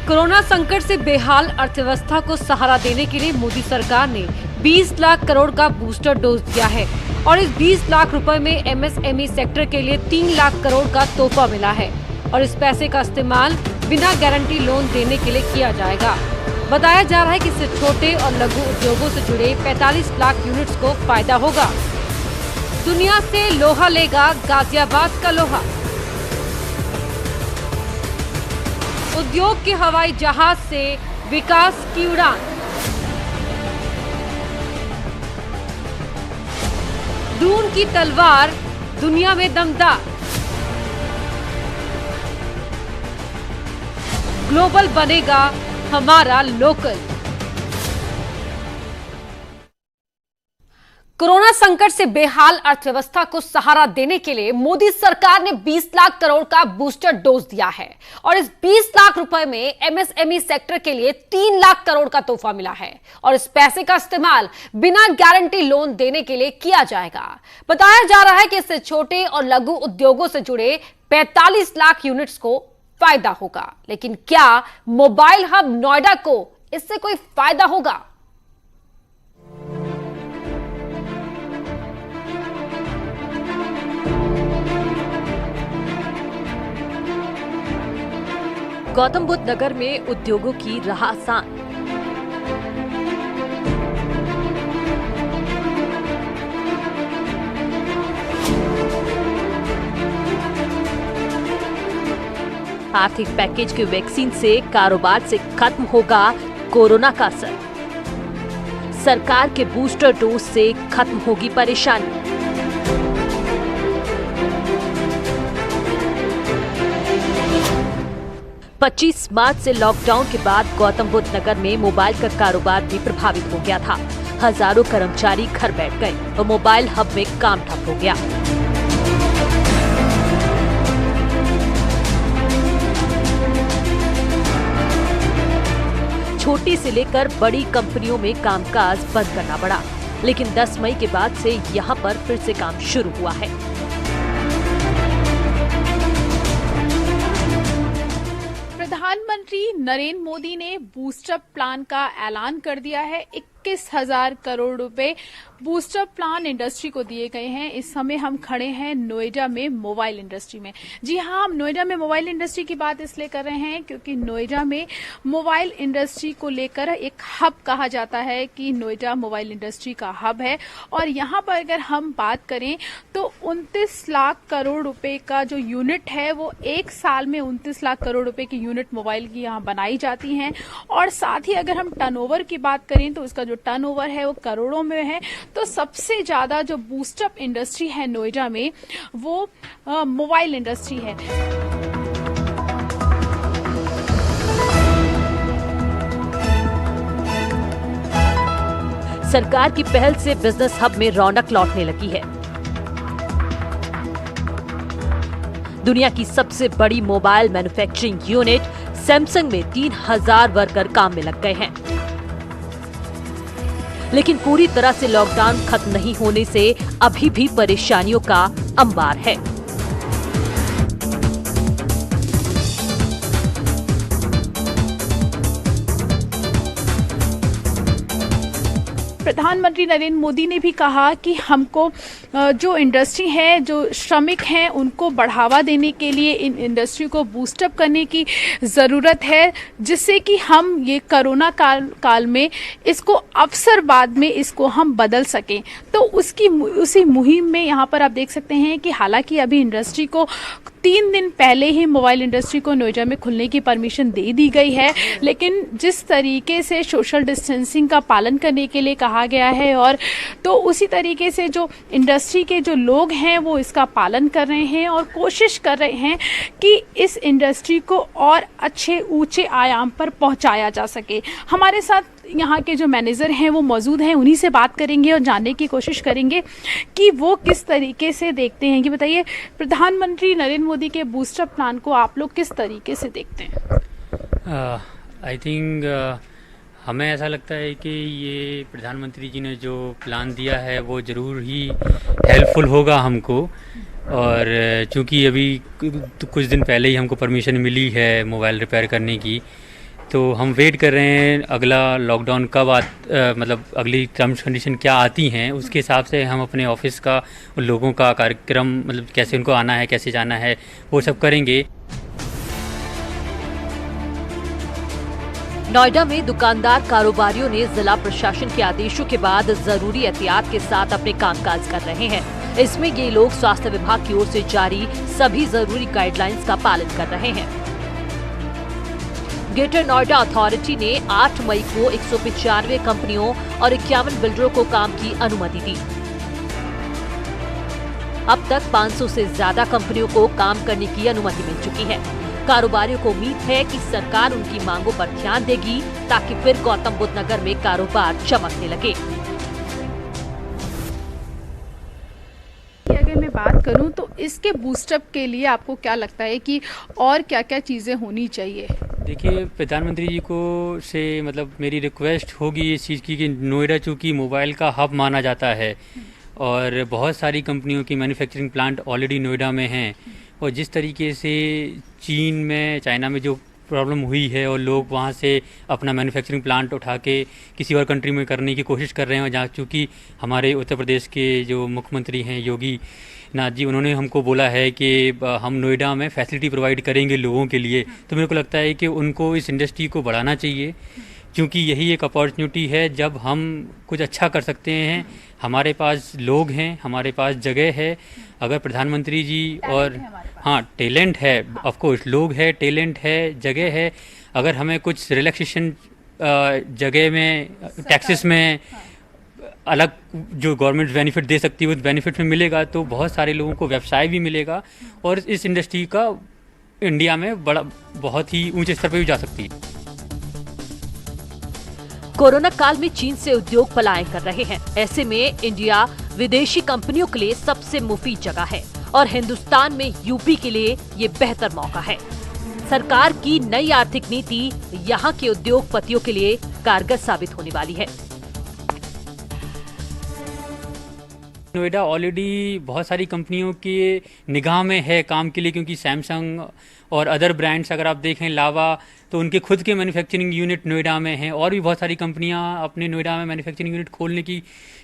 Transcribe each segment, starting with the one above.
Corona संकट से बेहाल अर्थव्यवस्था को सहारा देने के लिए मोदी सरकार ने 20 लाख करोड़ का बूस्टर डोज दिया है और इस 20 लाख रुपए में एमएसएमई सेक्टर के लिए 3 लाख करोड़ का तोहफा मिला है और इस पैसे का इस्तेमाल बिना गारंटी लोन देने के लिए किया जाएगा। बताया जा रहा है कि इससे छोटे और लघु उद्योगों से जुड़े 45 लाख यूनिट्स को फायदा होगा। दुनिया से लोहा लेगा गाजियाबाद का लोहा। उद्योग के हवाई जहाज से विकास की उड़ान। ड्रोन की तलवार दुनिया में दमदार। ग्लोबल बनेगा हमारा लोकल। कोरोना संकट से बेहाल अर्थव्यवस्था को सहारा देने के लिए मोदी सरकार ने 20 लाख करोड़ का बूस्टर डोज दिया है और इस 20 लाख रुपए में एमएसएमई सेक्टर के लिए 3 लाख करोड़ का तोहफा मिला है और इस पैसे का इस्तेमाल बिना गारंटी लोन देने के लिए किया जाएगा। बताया जा रहा है कि इससे छोटे और लघु उद्योगों से जुड़े 45 लाख यूनिट्स को फायदा होगा। लेकिन क्या मोबाइल हब नोएडा को इससे कोई फायदा होगा? गौतम बुद्ध नगर में उद्योगों की राह आसान। आर्थिक पैकेज के वैक्सीन से कारोबार से खत्म होगा कोरोना का असर। सरकार के बूस्टर डोज से खत्म होगी परेशानी। पच्चीस मार्च से लॉकडाउन के बाद गौतम बुद्ध नगर में मोबाइल का कारोबार भी प्रभावित हो गया था। हजारों कर्मचारी घर बैठ गए और मोबाइल हब में काम ठप हो गया। छोटी से लेकर बड़ी कंपनियों में कामकाज बंद करना पड़ा, लेकिन 10 मई के बाद से यहां पर फिर से काम शुरू हुआ है। प्रधानमंत्री नरेंद्र मोदी ने बूस्टर प्लान का ऐलान कर दिया है। 21,000 करोड़ रुपए बूस्टर प्लान इंडस्ट्री को दिए गए हैं। इस समय हम खड़े हैं नोएडा में मोबाइल इंडस्ट्री में। जी हाँ, हम नोएडा में मोबाइल इंडस्ट्री की बात इसलिए कर रहे हैं क्योंकि नोएडा में मोबाइल इंडस्ट्री को लेकर एक हब कहा जाता है कि नोएडा मोबाइल इंडस्ट्री का हब है। और यहाँ पर अगर हम बात करें तो 29 लाख करोड़ रुपए का जो यूनिट है वो एक साल में 29 लाख करोड़ रुपए की यूनिट मोबाइल की यहाँ बनाई जाती हैं। और साथ ही अगर हम टर्नओवर की बात करें तो इसका जो टर्नओवर है वो करोड़ों में है। तो सबसे ज्यादा जो बूस्टअप इंडस्ट्री है नोएडा में वो मोबाइल इंडस्ट्री है। सरकार की पहल से बिजनेस हब में रौनक लौटने लगी है। दुनिया की सबसे बड़ी मोबाइल मैन्युफैक्चरिंग यूनिट सैमसंग में 3,000 वर्कर काम में लग गए हैं। लेकिन पूरी तरह से लॉकडाउन खत्म नहीं होने से अभी भी परेशानियों का अंबार है। प्रधानमंत्री नरेंद्र मोदी ने भी कहा कि हमको जो इंडस्ट्री है, जो श्रमिक हैं, उनको बढ़ावा देने के लिए इन इंडस्ट्री को बूस्टअप करने की ज़रूरत है, जिससे कि हम ये कोरोना काल में इसको अवसरवाद में इसको हम बदल सकें। तो उसी मुहिम में यहाँ पर आप देख सकते हैं कि हालांकि अभी इंडस्ट्री को 3 दिन पहले ही मोबाइल इंडस्ट्री को नोएडा में खुलने की परमिशन दे दी गई है, लेकिन जिस तरीके से सोशल डिस्टेंसिंग का पालन करने के लिए कहा गया है और तो उसी तरीके से जो इंडस्ट्री के जो लोग हैं वो इसका पालन कर रहे हैं और कोशिश कर रहे हैं कि इस इंडस्ट्री को और अच्छे ऊंचे आयाम पर पहुंचाया जा सके। हमारे साथ यहाँ के जो मैनेजर हैं वो मौजूद हैं, उन्हीं से बात करेंगे और जानने की कोशिश करेंगे कि वो किस तरीके से देखते हैं। कि बताइए, प्रधानमंत्री नरेंद्र मोदी के बूस्टर प्लान को आप लोग किस तरीके से देखते हैं? आई थिंक हमें ऐसा लगता है कि ये प्रधानमंत्री जी ने जो प्लान दिया है वो ज़रूर ही हेल्पफुल होगा हमको। और चूँकि अभी कुछ दिन पहले ही हमको परमिशन मिली है मोबाइल रिपेयर करने की, तो हम वेट कर रहे हैं अगला लॉकडाउन कब मतलब अगली टर्म्स कंडीशन क्या आती हैं, उसके हिसाब से हम अपने ऑफिस का उन लोगों का कार्यक्रम मतलब कैसे उनको आना है, कैसे जाना है, वो सब करेंगे। नोएडा में दुकानदार कारोबारियों ने जिला प्रशासन के आदेशों के बाद जरूरी एहतियात के साथ अपने कामकाज कर रहे हैं। इसमें ये लोग स्वास्थ्य विभाग की ओर से जारी सभी जरूरी गाइडलाइंस का पालन कर रहे हैं। ग्रेटर नोएडा अथॉरिटी ने 8 मई को 195 कंपनियों और 51 बिल्डरों को काम की अनुमति दी। अब तक 500 से ज्यादा कंपनियों को काम करने की अनुमति मिल चुकी है। कारोबारियों को उम्मीद है कि सरकार उनकी मांगों पर ध्यान देगी ताकि फिर गौतम बुद्ध नगर में कारोबार चमकने लगे। अगर मैं बात करूं तो इसके बूस्टअप के लिए आपको क्या लगता है कि और क्या-क्या चीजें होनी चाहिए? देखिए, प्रधानमंत्री जी को से मतलब मेरी रिक्वेस्ट होगी इस चीज़ की कि नोएडा चूँकि मोबाइल का हब माना जाता है और बहुत सारी कंपनियों की मैन्युफैक्चरिंग प्लांट ऑलरेडी नोएडा में हैं, और जिस तरीके से चीन में, चाइना में जो प्रॉब्लम हुई है और लोग वहाँ से अपना मैन्युफैक्चरिंग प्लांट उठा के किसी और कंट्री में करने की कोशिश कर रहे हैं, और जहाँ चूँकि हमारे उत्तर प्रदेश के जो मुख्यमंत्री हैं योगी नाथ जी, उन्होंने हमको बोला है कि हम नोएडा में फैसिलिटी प्रोवाइड करेंगे लोगों के लिए, तो मेरे को लगता है कि उनको इस इंडस्ट्री को बढ़ाना चाहिए, क्योंकि यही एक अपॉर्चुनिटी है जब हम कुछ अच्छा कर सकते हैं। हमारे पास लोग हैं, हमारे पास जगह है। अगर प्रधानमंत्री जी और हाँ टैलेंट है, ऑफ कोर्स लोग है, टैलेंट है, जगह है, अगर हमें कुछ रिलैक्सेशन जगह में, टैक्सेस में अलग जो गवर्नमेंट बेनिफिट दे सकती है उस बेनिफिट में मिलेगा, तो बहुत सारे लोगों को व्यवसाय भी मिलेगा और इस इंडस्ट्री का इंडिया में बहुत ही ऊंचे स्तर पर भी जा सकती है। कोरोना काल में चीन से उद्योग पलायन कर रहे हैं। ऐसे में इंडिया विदेशी कंपनियों के लिए सबसे मुफीद जगह है और हिंदुस्तान में यूपी के लिए ये बेहतर मौका है। सरकार की नई आर्थिक नीति यहाँ के उद्योगपतियों के लिए कारगर साबित होने वाली है। नोएडा ऑलरेडी बहुत सारी कंपनियों के निगाह में है काम के लिए, क्योंकि सैमसंग और अदर ब्रांड्स अगर आप देखें, लावा, तो उनके खुद के मैन्युफैक्चरिंग यूनिट नोएडा में हैं, और भी बहुत सारी कंपनियां अपने नोएडा में मैन्युफैक्चरिंग यूनिट खोलने की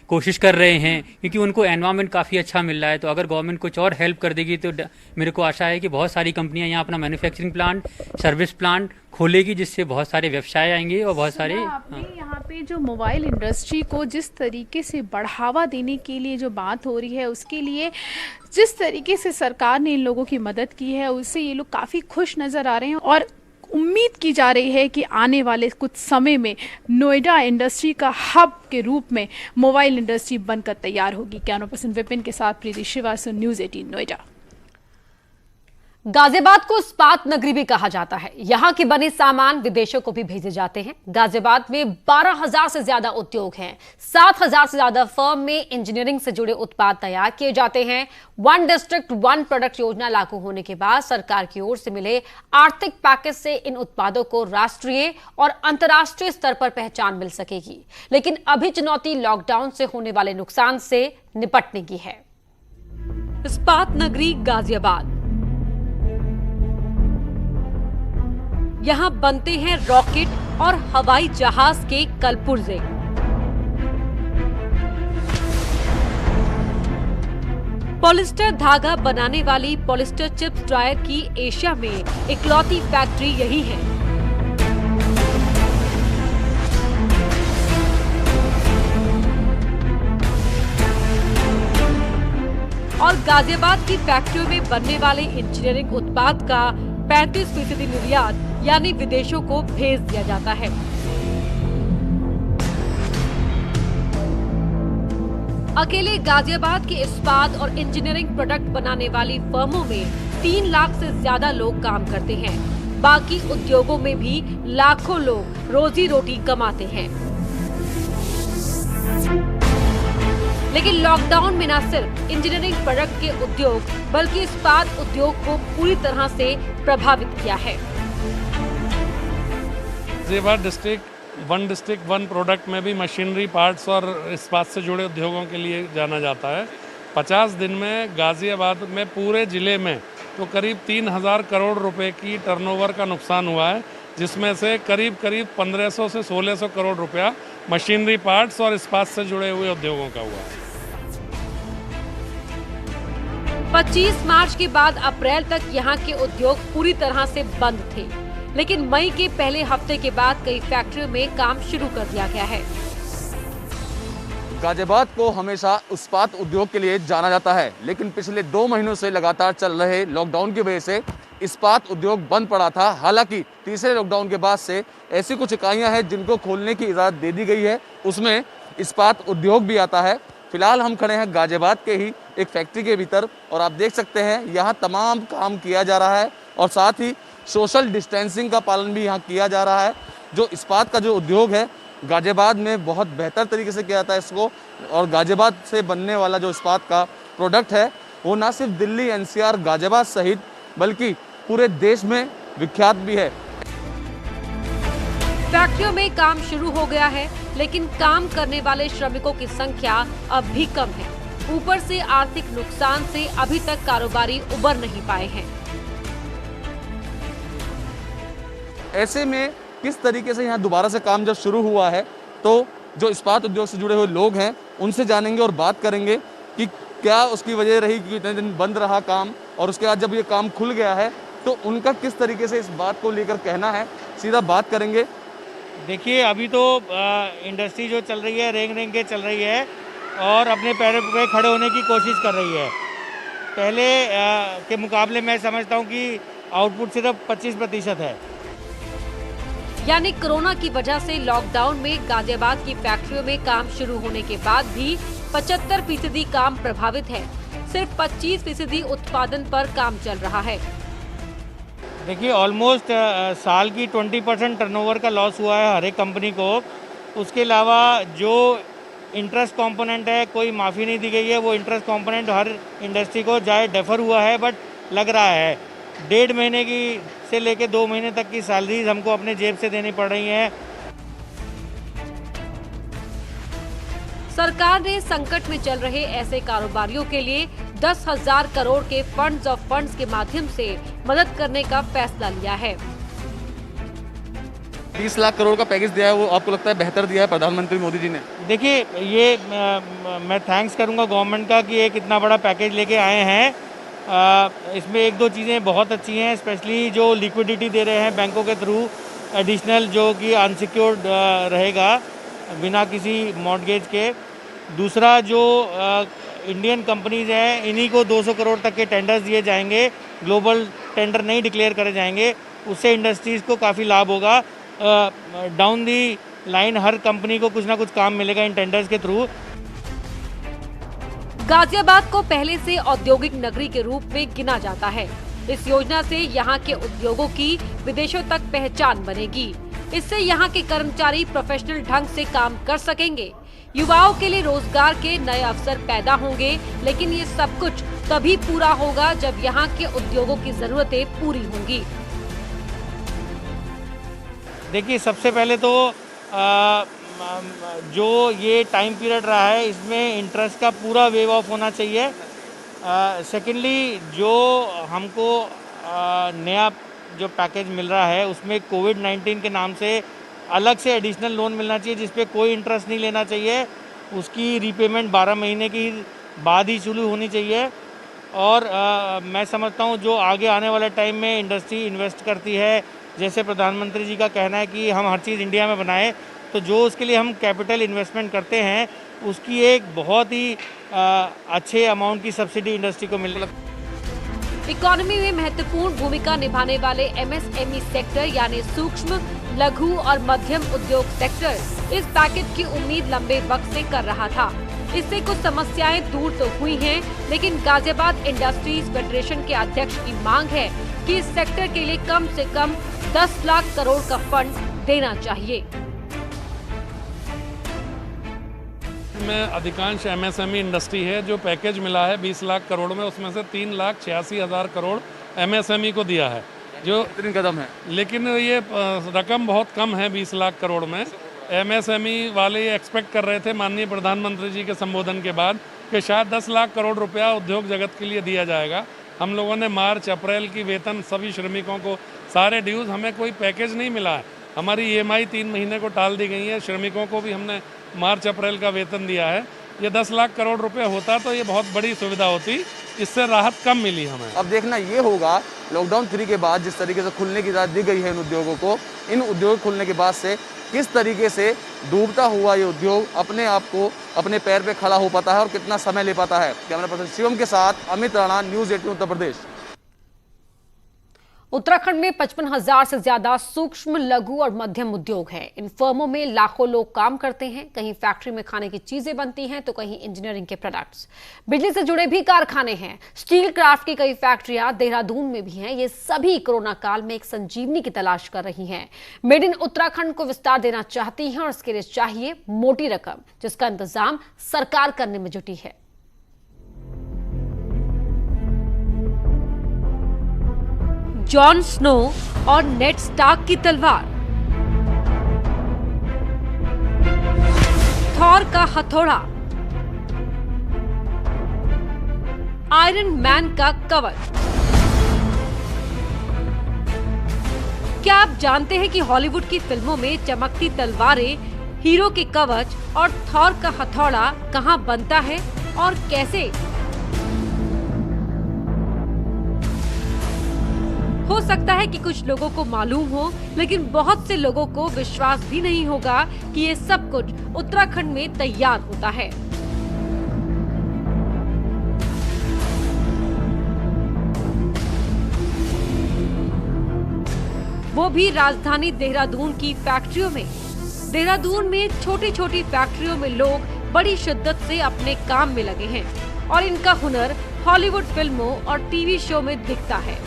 कोशिश कर रहे हैं, क्योंकि उनको एनवायरनमेंट काफ़ी अच्छा मिल रहा है। तो अगर गवर्नमेंट कुछ और हेल्प कर देगी तो मेरे को आशा है कि बहुत सारी कंपनियां यहाँ अपना मैन्युफैक्चरिंग प्लांट, सर्विस प्लांट खोलेगी, जिससे बहुत सारे व्यवसाय आएंगे और बहुत सारे यहाँ पे जो मोबाइल इंडस्ट्री को जिस तरीके से बढ़ावा देने के लिए जो बात हो रही है, उसके लिए जिस तरीके से सरकार ने इन लोगों की मदद की है, उससे ये लोग काफ़ी खुश नज़र आ रहे हैं और उम्मीद की जा रही है कि आने वाले कुछ समय में नोएडा इंडस्ट्री का हब के रूप में मोबाइल इंडस्ट्री बनकर तैयार होगी। कैमरा पर्सन विपिन के साथ प्रीति श्रीवास्तव, न्यूज़ 18 नोएडा। गाजियाबाद को इस्पात नगरी भी कहा जाता है। यहाँ के बने सामान विदेशों को भी भेजे जाते हैं। गाजियाबाद में 12,000 से ज्यादा उद्योग हैं। 7,000 से ज्यादा फर्म में इंजीनियरिंग से जुड़े उत्पाद तैयार किए जाते हैं। वन डिस्ट्रिक्ट वन प्रोडक्ट योजना लागू होने के बाद सरकार की ओर से मिले आर्थिक पैकेज से इन उत्पादों को राष्ट्रीय और अंतर्राष्ट्रीय स्तर पर पहचान मिल सकेगी। लेकिन अभी चुनौती लॉकडाउन से होने वाले नुकसान से निपटने की है। इस्पात नगरी गाजियाबाद, यहाँ बनते हैं रॉकेट और हवाई जहाज के कलपुर्जे। पॉलिस्टर धागा बनाने वाली पॉलिस्टर चिप्स ड्रायर की एशिया में इकलौती फैक्ट्री यही है। और गाजियाबाद की फैक्ट्रियों में बनने वाले इंजीनियरिंग उत्पाद का 35% निर्यात यानी विदेशों को भेज दिया जाता है। अकेले गाजियाबाद के इस्पात और इंजीनियरिंग प्रोडक्ट बनाने वाली फर्मों में 3 लाख से ज्यादा लोग काम करते हैं। बाकी उद्योगों में भी लाखों लोग रोजी रोटी कमाते हैं। लेकिन लॉकडाउन में न सिर्फ इंजीनियरिंग प्रोडक्ट के उद्योग बल्कि इस्पात उद्योग को पूरी तरह से प्रभावित किया है। गाजियाबाद डिस्ट्रिक्ट वन प्रोडक्ट में भी मशीनरी पार्ट्स और इस्पात से जुड़े उद्योगों के लिए जाना जाता है। 50 दिन में गाजियाबाद में पूरे ज़िले में तो करीब 3,000 करोड़ रुपए की टर्नओवर का नुकसान हुआ है। जिसमें से करीब करीब 1500 से 1600 करोड़ रुपया मशीनरी पार्ट्स और इस्पात से जुड़े हुए उद्योगों का हुआ है। 25 मार्च के बाद अप्रैल तक यहाँ के उद्योग पूरी तरह से बंद थे, लेकिन मई के पहले हफ्ते के बाद कई फैक्ट्रियों में काम शुरू कर दिया गया है। गाजियाबाद को हमेशा इस्पात उद्योग के लिए जाना जाता है, लेकिन पिछले 2 महीनों से लगातार चल रहे लॉकडाउन की वजह से इस्पात उद्योग बंद पड़ा था। हालांकि तीसरे लॉकडाउन के बाद से ऐसी कुछ इकाइयां हैं जिनको खोलने की इजाज़त दे दी गई है, उसमें इस्पात उद्योग भी आता है। फिलहाल हम खड़े हैं गाजियाबाद के ही एक फैक्ट्री के भीतर और आप देख सकते हैं यहाँ तमाम काम किया जा रहा है और साथ ही सोशल डिस्टेंसिंग का पालन भी यहाँ किया जा रहा है। जो इस्पात का जो उद्योग है गाजियाबाद में बहुत बेहतर तरीके से किया जाता है इसको, और गाजियाबाद से बनने वाला जो इस्पात का प्रोडक्ट है वो ना सिर्फ दिल्ली, एनसीआर, गाजियाबाद सहित बल्कि पूरे देश में विख्यात भी है। फैक्ट्रियों में काम शुरू हो गया है, लेकिन काम करने वाले श्रमिकों की संख्या अब भी कम है। ऊपर से आर्थिक नुकसान से अभी तक कारोबारी उबर नहीं पाए हैं। ऐसे में किस तरीके से यहाँ दोबारा से काम जब शुरू हुआ है तो जो इस्पात उद्योग से जुड़े हुए लोग हैं उनसे जानेंगे और बात करेंगे कि क्या उसकी वजह रही कि इतने दिन बंद रहा काम, और उसके बाद जब ये काम खुल गया है तो उनका किस तरीके से इस बात को लेकर कहना है, सीधा बात करेंगे। देखिए, अभी तो इंडस्ट्री जो चल रही है रेंग रेंग के चल रही है और अपने पैरों पे खड़े होने की कोशिश कर रही है। पहले के मुकाबले मैं समझता हूँ कि आउटपुट सिर्फ 25% है। यानी कोरोना की वजह से लॉकडाउन में गाजियाबाद की फैक्ट्रियों में काम शुरू होने के बाद भी 75% काम प्रभावित है। सिर्फ 25% उत्पादन पर काम चल रहा है। देखिए, ऑलमोस्ट साल की 20% टर्नओवर का लॉस हुआ है हर एक कंपनी को। उसके अलावा जो इंटरेस्ट कंपोनेंट है, कोई माफ़ी नहीं दी गई है। वो इंटरेस्ट कंपोनेंट हर इंडस्ट्री को जाए डेफर हुआ है, बट लग रहा है 1.5 महीने की से लेके 2 महीने तक की सैलरीज हमको अपने जेब से देनी पड़ रही हैं। सरकार ने संकट में चल रहे ऐसे कारोबारियों के लिए 10,000 करोड़ के फंड्स ऑफ फंड्स के माध्यम से मदद करने का फैसला लिया है। 30 लाख करोड़ का पैकेज दिया है, वो आपको लगता है बेहतर दिया है प्रधानमंत्री मोदी जी ने? देखिए, ये मैं थैंक्स करूंगा गवर्नमेंट का कि एक इतना बड़ा पैकेज लेके आए हैं। इसमें 1-2 चीज़ें बहुत अच्छी हैं, स्पेशली जो लिक्विडिटी दे रहे हैं बैंकों के थ्रू एडिशनल, जो कि अनसिक्योर्ड रहेगा बिना किसी मॉर्टगेज के। दूसरा, जो इंडियन कंपनीज़ हैं इन्हीं को 200 करोड़ तक के टेंडर्स दिए जाएंगे, ग्लोबल टेंडर नहीं डिक्लेयर करे जाएंगे। उससे इंडस्ट्रीज़ को काफ़ी लाभ होगा। Down the line her company को कुछ ना कुछ काम मिलेगा इन टेंडर्स के थ्रू। गाजियाबाद को पहले से औद्योगिक नगरी के रूप में गिना जाता है। इस योजना से यहाँ के उद्योगों की विदेशों तक पहचान बनेगी। इससे यहाँ के कर्मचारी प्रोफेशनल ढंग से काम कर सकेंगे। युवाओं के लिए रोजगार के नए अवसर पैदा होंगे, लेकिन ये सब कुछ तभी पूरा होगा जब यहाँ के उद्योगों की जरूरतें पूरी होंगी। देखिए, सबसे पहले तो जो ये टाइम पीरियड रहा है इसमें इंटरेस्ट का पूरा वेव ऑफ होना चाहिए। सेकेंडली, जो हमको नया जो पैकेज मिल रहा है उसमें कोविड-19 के नाम से अलग से एडिशनल लोन मिलना चाहिए, जिस पे कोई इंटरेस्ट नहीं लेना चाहिए। उसकी रीपेमेंट 12 महीने की बाद ही शुरू होनी चाहिए। और मैं समझता हूँ जो आगे आने वाले टाइम में इंडस्ट्री इन्वेस्ट करती है, जैसे प्रधानमंत्री जी का कहना है कि हम हर चीज़ इंडिया में बनाएं, तो जो उसके लिए हम कैपिटल इन्वेस्टमेंट करते हैं उसकी एक बहुत ही अच्छे अमाउंट की सब्सिडी इंडस्ट्री को मिलने लगी। इकोनॉमी में महत्वपूर्ण भूमिका निभाने वाले MSME सेक्टर यानी सूक्ष्म, लघु और मध्यम उद्योग सेक्टर इस पैकेज की उम्मीद लंबे वक्त से कर रहा था। इससे कुछ समस्याएं दूर तो हुई हैं, लेकिन गाजियाबाद इंडस्ट्रीज फेडरेशन के अध्यक्ष की मांग है कि इस सेक्टर के लिए कम से कम 10 लाख करोड़ का फंड देना चाहिए। में अधिकांश MSME इंडस्ट्री है। जो पैकेज मिला है 20 लाख करोड़ में, उसमें से 3,86,000 करोड़ MSME को दिया है, जो बेहतरीन कदम है। लेकिन ये रकम बहुत कम है 20 लाख करोड़ में। MSME वाले ये एक्सपेक्ट कर रहे थे माननीय प्रधानमंत्री जी के संबोधन के बाद कि शायद 10 लाख करोड़ रुपया उद्योग जगत के लिए दिया जाएगा। हम लोगों ने मार्च अप्रैल की वेतन सभी श्रमिकों को सारे ड्यूज, हमें कोई पैकेज नहीं मिला है। हमारी EMI 3 महीने को टाल दी गई है। श्रमिकों को भी हमने मार्च अप्रैल का वेतन दिया है। ये 10 लाख करोड़ रुपए होता तो ये बहुत बड़ी सुविधा होती, इससे राहत कम मिली हमें। अब देखना ये होगा लॉकडाउन 3 के बाद जिस तरीके से खुलने की इजाज़त दी गई है इन उद्योगों को, इन उद्योग खुलने के बाद से किस तरीके से डूबता हुआ ये उद्योग अपने आप को अपने पैर पे खड़ा हो पाता है और कितना समय ले पाता है। कैमरा पर्सन शिवम के साथ अमित राणा, न्यूज़ 18 उत्तर प्रदेश। उत्तराखंड में 55,000 से ज्यादा सूक्ष्म, लघु और मध्यम उद्योग हैं। इन फर्मों में लाखों लोग काम करते हैं। कहीं फैक्ट्री में खाने की चीजें बनती हैं तो कहीं इंजीनियरिंग के प्रोडक्ट्स। बिजली से जुड़े भी कारखाने हैं। स्टील क्राफ्ट की कई फैक्ट्रियां देहरादून में भी हैं। ये सभी कोरोना काल में एक संजीवनी की तलाश कर रही हैं। मेड इन उत्तराखंड को विस्तार देना चाहती हैं और इसके लिए चाहिए मोटी रकम, जिसका इंतजाम सरकार करने में जुटी है। जॉन स्नो और नेड स्टार्क की तलवार, थॉर का हथौड़ा, आयरन मैन का कवच। क्या आप जानते हैं कि हॉलीवुड की फिल्मों में चमकती तलवारें, हीरो के कवच और थॉर का हथौड़ा कहां बनता है और कैसे? हो सकता है कि कुछ लोगों को मालूम हो, लेकिन बहुत से लोगों को विश्वास भी नहीं होगा कि ये सब कुछ उत्तराखंड में तैयार होता है। वो भी राजधानी देहरादून की फैक्ट्रियों में। देहरादून में छोटी छोटी फैक्ट्रियों में लोग बड़ी शिद्दत से अपने काम में लगे हैं और इनका हुनर हॉलीवुड फिल्मों और टीवी शो में दिखता है।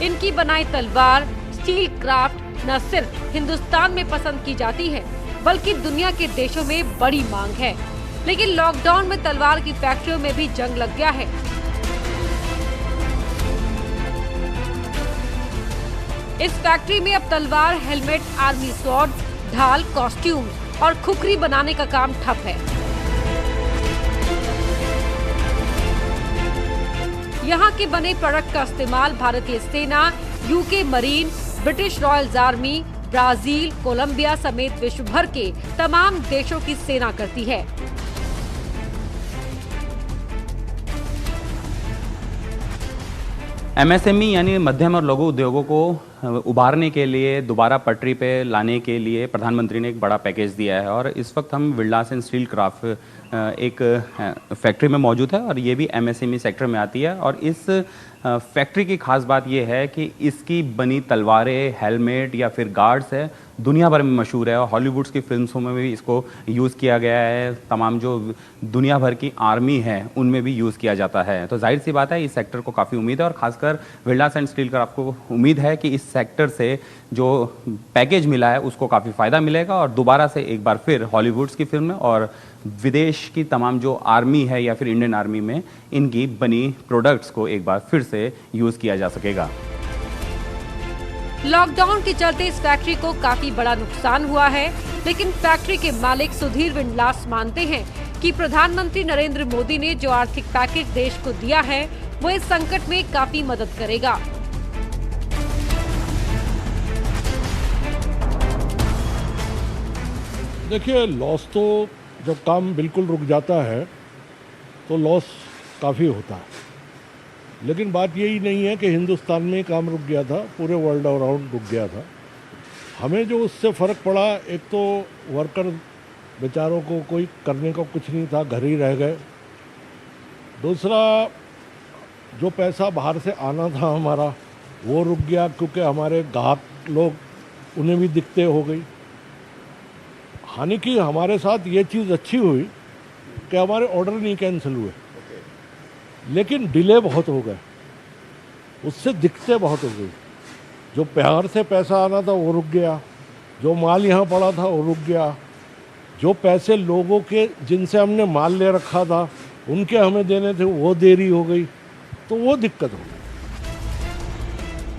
इनकी बनाई तलवार, स्टील क्राफ्ट न सिर्फ हिंदुस्तान में पसंद की जाती है, बल्कि दुनिया के देशों में बड़ी मांग है। लेकिन लॉकडाउन में तलवार की फैक्ट्रियों में भी जंग लग गया है। इस फैक्ट्री में अब तलवार, हेलमेट, आर्मी स्वॉर्ड, ढाल, कॉस्ट्यूम और खुखरी बनाने का काम ठप है। यहाँ के बने प्रोडक्ट का इस्तेमाल भारतीय सेना, UK marine, British royal army, Brazil, Colombia समेत विश्व भर के तमाम देशों की सेना करती है। MSME यानी मध्यम और लघु उद्योगों को उभारने के लिए, दोबारा पटरी पे लाने के लिए प्रधानमंत्री ने एक बड़ा पैकेज दिया है और इस वक्त हम विरलास एंड स्टील क्राफ्ट एक फैक्ट्री में मौजूद है और ये भी MSME सेक्टर में आती है। और इस फैक्ट्री की खास बात ये है कि इसकी बनी तलवारें, हेलमेट या फिर गार्ड्स है दुनिया भर में मशहूर है और हॉलीवुड की फिल्मों में भी इसको यूज़ किया गया है। तमाम जो दुनिया भर की आर्मी है उनमें भी यूज़ किया जाता है। तो जाहिर सी बात है इस सेक्टर को काफ़ी उम्मीद है और ख़ासकर विरलास एंड स्टील क्राफ्ट को उम्मीद है कि इस सेक्टर से जो पैकेज मिला है उसको काफ़ी फ़ायदा मिलेगा और दोबारा से एक बार फिर हॉलीवुड्स की फिल्म और विदेश की तमाम जो आर्मी है या फिर इंडियन आर्मी में इनकी बनी प्रोडक्ट्स को एक बार फिर से यूज़ किया जा सकेगा। लॉकडाउन के चलते इस फैक्ट्री को काफी बड़ा नुकसान हुआ है, लेकिन फैक्ट्री के मालिक सुधीर विंडलास मानते हैं कि प्रधानमंत्री नरेंद्र मोदी ने जो आर्थिक पैकेज देश को दिया है वो इस संकट में काफी मदद करेगा। देखिए, लॉस तो जब काम बिल्कुल रुक जाता है तो लॉस काफ़ी होता है, लेकिन बात यही नहीं है कि हिंदुस्तान में काम रुक गया था, पूरे वर्ल्ड अराउंड रुक गया था। हमें जो उससे फ़र्क पड़ा, एक तो वर्कर बेचारों को कोई करने को कुछ नहीं था, घर ही रह गए। दूसरा, जो पैसा बाहर से आना था हमारा वो रुक गया क्योंकि हमारे ग्राहक लोग उन्हें भी दिक्कतें हो गई। हानि कि हमारे साथ ये चीज़ अच्छी हुई कि हमारे ऑर्डर नहीं कैंसिल हुए, लेकिन डिले बहुत हो गए, उससे दिक्कतें बहुत हो गई। जो बिहार से पैसा आना था वो रुक गया, जो माल यहाँ पड़ा था वो रुक गया, जो पैसे लोगों के जिनसे हमने माल ले रखा था उनके हमें देने थे वो देरी हो गई, तो वो दिक्कत हो गई।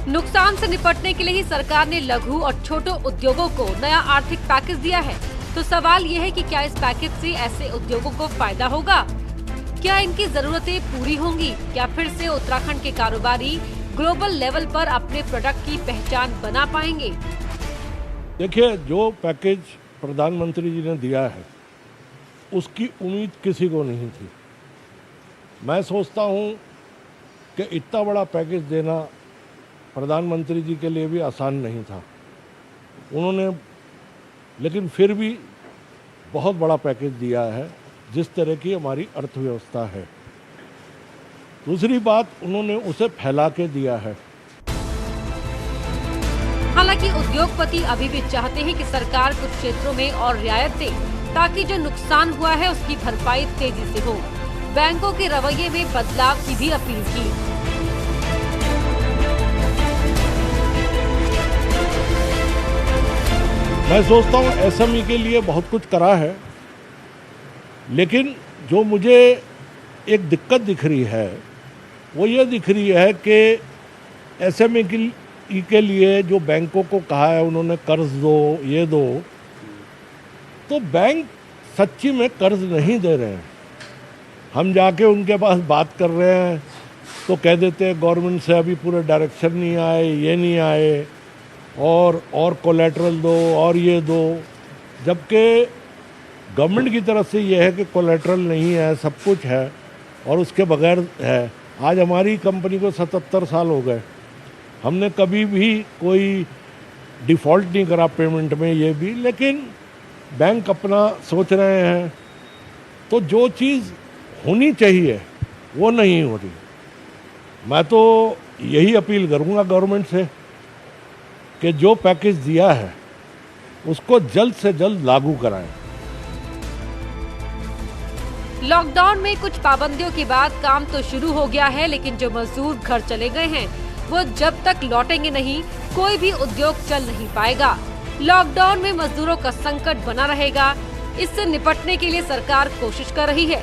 नुकसान से निपटने के लिए ही सरकार ने लघु और छोटे उद्योगों को नया आर्थिक पैकेज दिया है। तो सवाल ये है कि क्या इस पैकेज से ऐसे उद्योगों को फायदा होगा? क्या इनकी जरूरतें पूरी होंगी? क्या फिर से उत्तराखंड के कारोबारी ग्लोबल लेवल पर अपने प्रोडक्ट की पहचान बना पाएंगे? देखिए, जो पैकेज प्रधानमंत्री जी ने दिया है उसकी उम्मीद किसी को नहीं थी। मैं सोचता हूँ कि इतना बड़ा पैकेज देना प्रधानमंत्री जी के लिए भी आसान नहीं था। उन्होंने लेकिन फिर भी बहुत बड़ा पैकेज दिया है जिस तरह की हमारी अर्थव्यवस्था है। दूसरी बात, उन्होंने उसे फैला के दिया है। हालांकि उद्योगपति अभी भी चाहते हैं कि सरकार कुछ क्षेत्रों में और रियायत दे ताकि जो नुकसान हुआ है उसकी भरपाई तेजी से हो। बैंकों के रवैये में बदलाव की भी अपील की। मैं सोचता हूँ एसएमई के लिए बहुत कुछ करा है, लेकिन जो मुझे एक दिक्कत दिख रही है वो ये दिख रही है कि एसएमई के लिए जो बैंकों को कहा है उन्होंने कर्ज दो, ये दो, तो बैंक सच्ची में कर्ज नहीं दे रहे हैं। हम जाके उनके पास बात कर रहे हैं तो कह देते हैं गवर्नमेंट से अभी पूरे डायरेक्शन नहीं आए, ये नहीं आए, और कोलेट्रल दो और ये दो, जबकि गवर्नमेंट की तरफ से ये है कि कोलेट्रल नहीं है, सब कुछ है और उसके बगैर है। आज हमारी कंपनी को 77 साल हो गए, हमने कभी भी कोई डिफ़ॉल्ट नहीं करा पेमेंट में, ये भी, लेकिन बैंक अपना सोच रहे हैं। तो जो चीज़ होनी चाहिए वो नहीं हो रही। मैं तो यही अपील करूंगा गवर्नमेंट से कि जो पैकेज दिया है उसको जल्द से जल्द लागू कराएं। लॉकडाउन में कुछ पाबंदियों के बाद काम तो शुरू हो गया है, लेकिन जो मजदूर घर चले गए हैं वो जब तक लौटेंगे नहीं, कोई भी उद्योग चल नहीं पाएगा। लॉकडाउन में मजदूरों का संकट बना रहेगा। इससे निपटने के लिए सरकार कोशिश कर रही है।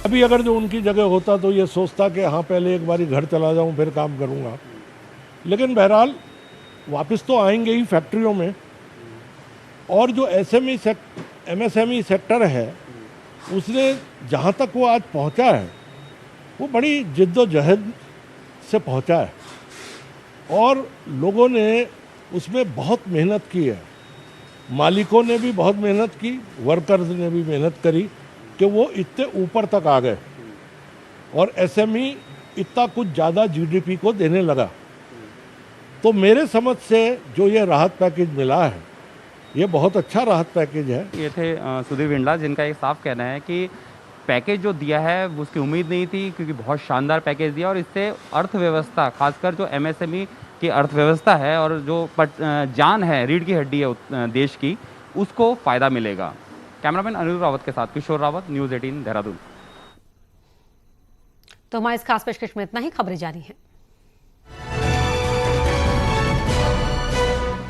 अभी अगर जो उनकी जगह होता तो ये सोचता कि हाँ पहले एक बारी घर चला जाऊं फिर काम करूंगा, लेकिन बहरहाल वापस तो आएंगे ही फैक्ट्रियों में। और जो एमएसएमई सेक्टर है उसने जहाँ तक वो आज पहुँचा है वो बड़ी जिद्दोजहद से पहुँचा है और लोगों ने उसमें बहुत मेहनत की है। मालिकों ने भी बहुत मेहनत की, वर्कर्स ने भी मेहनत करी कि वो इतने ऊपर तक आ गए और एसएमई इतना कुछ ज़्यादा जीडीपी को देने लगा। तो मेरे समझ से जो ये राहत पैकेज मिला है ये बहुत अच्छा राहत पैकेज है। ये थे सुधीर विंडला, जिनका एक साफ कहना है कि पैकेज जो दिया है वो उसकी उम्मीद नहीं थी, क्योंकि बहुत शानदार पैकेज दिया और इससे अर्थव्यवस्था, खासकर जो एमएसएमई की अर्थव्यवस्था है और जो जान है, रीढ़ की हड्डी है देश की, उसको फ़ायदा मिलेगा। कैमरामैन अनिल रावत के साथ किशोर रावत, न्यूज़ 18 देहरादून। तो हमारे इस खास पेशकश में इतना ही। खबरें जारी हैं।